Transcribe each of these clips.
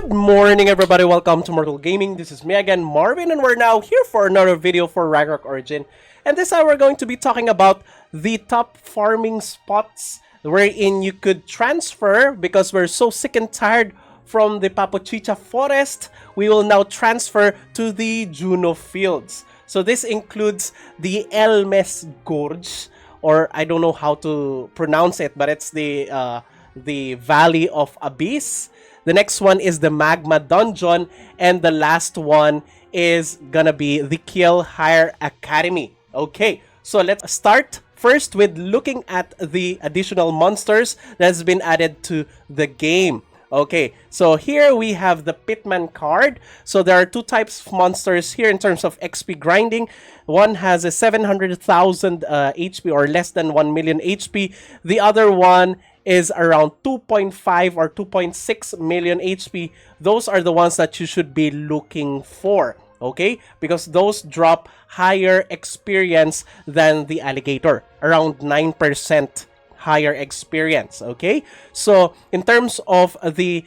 Good morning, everybody. Welcome to Mortal Gaming. This is me again, Marvin, and we're now here for another video for Ragnarok Origin. And this time we're going to be talking about the top farming spots wherein you could transfer because we're so sick and tired from the Papochicha forest. We will now transfer to the Juno fields. So this includes the Mes Gorge, or I don't know how to pronounce it, but it's the Valley of Abyss. The next one is the Magma Dungeon, and the last one is gonna be the Kiel Hyre Academy. Okay, so let's start first with looking at the additional monsters that's been added to the game. Okay, so here we have the Pitman card. So there are two types of monsters here in terms of XP grinding. One has a 700,000 HP or less than 1 million HP. The other one is around 2.5 or 2.6 million HP. Those are the ones that you should be looking for. Okay, because those drop higher experience than the alligator, around 9% higher experience. Okay, so in terms of the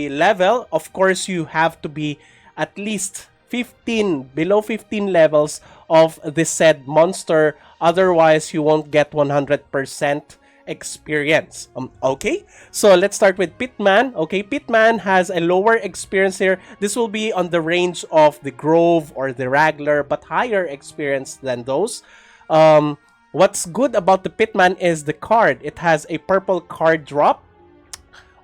level, of course you have to be at least 15, below 15 levels of the said monster, otherwise you won't get 100% experience. Okay, so let's start with Pitman. Okay, Pitman has a lower experience here. This will be on the range of the Grove or the Ragnar, but higher experience than those. What's good about the Pitman is the card. It has a purple card drop,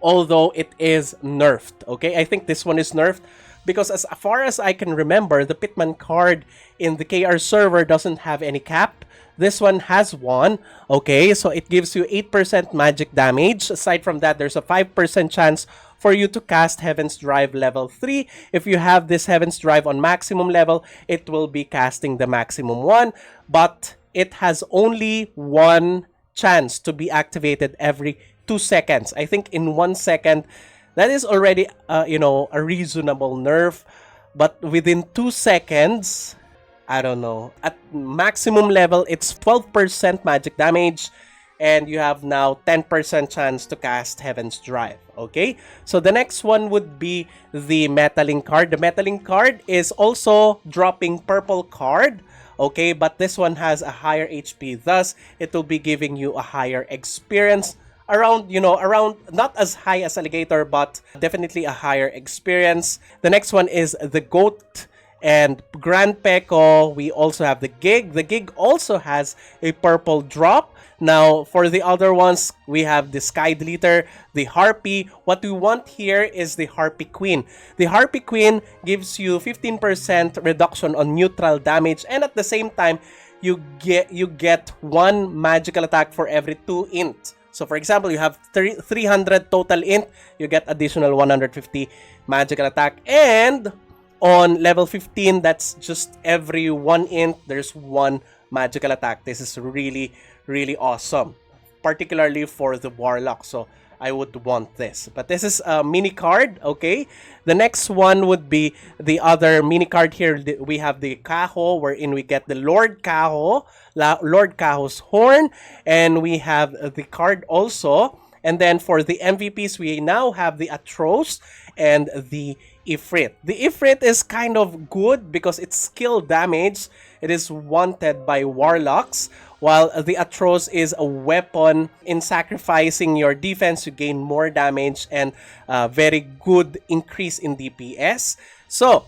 although it is nerfed. Okay, I think this one is nerfed because as far as I can remember, the Pitman card in the KR server doesn't have any cap. This one has one. Okay, so it gives you 8% magic damage. Aside from that, there's a 5% chance for you to cast Heaven's Drive level 3. If you have this Heaven's Drive on maximum level, it will be casting the maximum one, but it has only one chance to be activated every 2 seconds. I think in 1 second, that is already, a reasonable nerf. But within 2 seconds, I don't know. At maximum level, it's 12% magic damage. And you have now 10% chance to cast Heaven's Drive. Okay? So the next one would be the Metaling card. The Metaling card is also dropping purple card. Okay, but this one has a higher HP, thus it will be giving you a higher experience, around not as high as alligator, but definitely a higher experience. The next one is the Goat and Grand Peko. We also have the Gig. The Gig also has a purple drop. Now, for the other ones, we have the Sky Deleter, the Harpy. What we want here is the Harpy Queen. The Harpy Queen gives you 15% reduction on neutral damage, and at the same time, you get one magical attack for every 2 int. So, for example, you have 300 total int, you get additional 150 magical attack, and on level 15, that's just every 1 int, there's 1 magical attack. This is really awesome, particularly for the Warlock. So I would want this. But this is a mini card. Okay, the next one would be the other mini card here. We have the Kaho, wherein we get the Lord Kaho, Lord Kaho's horn, and we have the card also. And then for the MVPs, we now have the Atros and the Ifrit. The Ifrit is kind of good because it's skill damage. It is wanted by Warlocks, while the Atros is a weapon. In sacrificing your defense, you gain more damage and very good increase in DPS. So,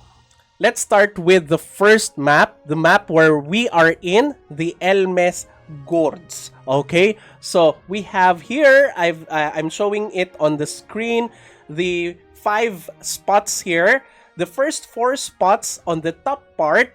let's start with the first map, the map where we are in, the Mes Gorge. Okay, so we have here, I'm showing it on the screen, the 5 spots here. The first 4 spots on the top part,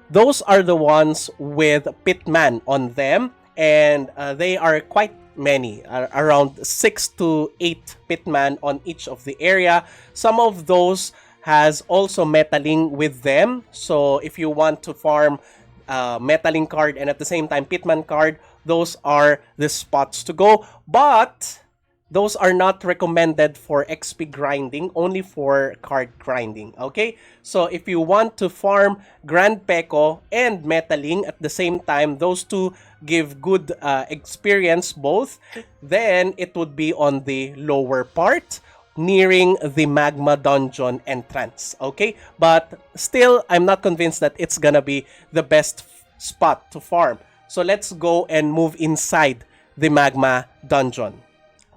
those are the ones with Pitman on them, and they are quite many, around 6 to 8 Pitman on each of the area. Some of those has also Metaling with them, so if you want to farm Metaling card and at the same time Pitman card, those are the spots to go. But those are not recommended for XP grinding, only for card grinding. Okay, so if you want to farm Grand Peko and Metaling at the same time, those two give good experience both, then it would be on the lower part. nearing the Magma dungeon entrance. Okay, but still, I'm not convinced that it's gonna be the best spot to farm. So let's go and move inside the Magma dungeon.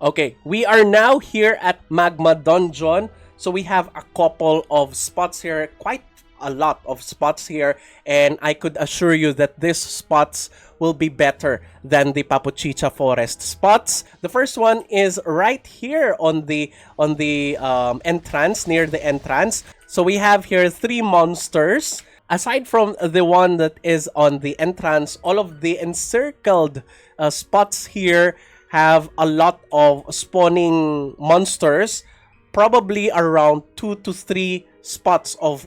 Okay, we are now here at Magma dungeon. So we have a couple of spots here, quite a lot of spots here, and I could assure you that these spots will be better than the Papuchicha Forest spots. The first one is right here on the entrance, near the entrance. So we have here 3 monsters. Aside from the one that is on the entrance, all of the encircled spots here have a lot of spawning monsters, probably around 2 to 3 spots of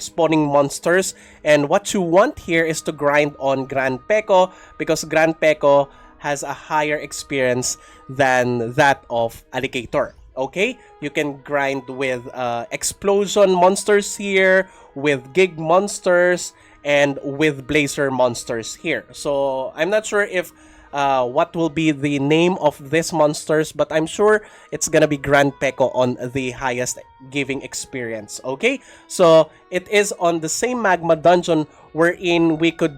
spawning monsters. And what you want here is to grind on Grand Peko, because Grand Peko has a higher experience than that of Alligator. Okay, you can grind with explosion monsters here, with gig monsters, and with blazer monsters here. So I'm not sure if what will be the name of these monsters, but I'm sure it's gonna be Grand Peko on the highest giving experience. Okay, so it is on the same Magma dungeon wherein we could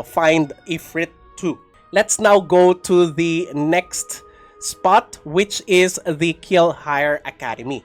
find Ifrit 2. Let's now go to the next spot, which is the Kiel Hyre Academy.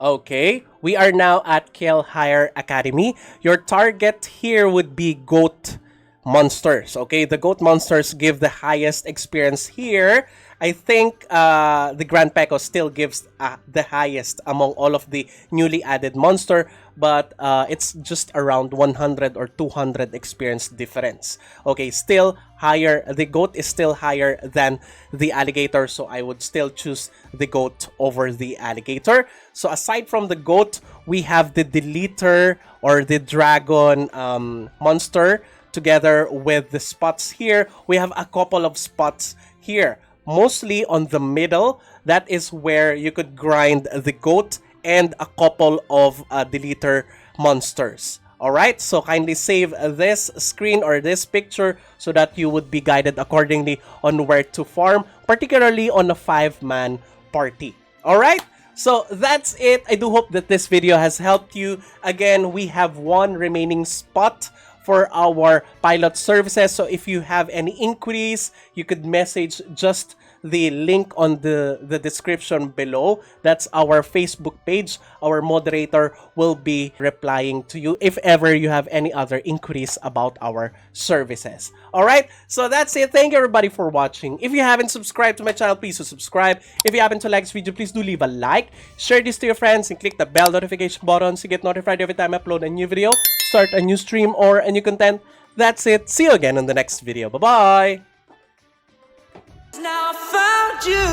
Okay, we are now at Kiel Hyre Academy. Your target here would be goat monsters. Okay, the goat monsters give the highest experience here. I think the Grand Peko still gives the highest among all of the newly added monster, but it's just around 100 or 200 experience difference. Okay, still higher. The goat is still higher than the alligator, so I would still choose the goat over the alligator. So aside from the goat, we have the deleter or the dragon monster. Together with the spots here, we have a couple of spots here, mostly on the middle. That is where you could grind the goat and a couple of deleter monsters. Alright, so kindly save this screen or this picture so that you would be guided accordingly on where to farm, particularly on a 5-man party. Alright, so that's it. I do hope that this video has helped you. Again, we have 1 remaining spot for our pilot services. So if you have any inquiries, you could message just the link on the description below. That's our Facebook page. Our moderator will be replying to you if ever you have any other inquiries about our services. Alright, so that's it. Thank you everybody for watching. If you haven't subscribed to my channel, please do subscribe. If you happen to like this video, please do leave a like. Share this to your friends and click the bell notification button to get notified every time I upload a new video, start a new stream, or a new content. That's it. See you again in the next video. Bye-bye! Now I found you.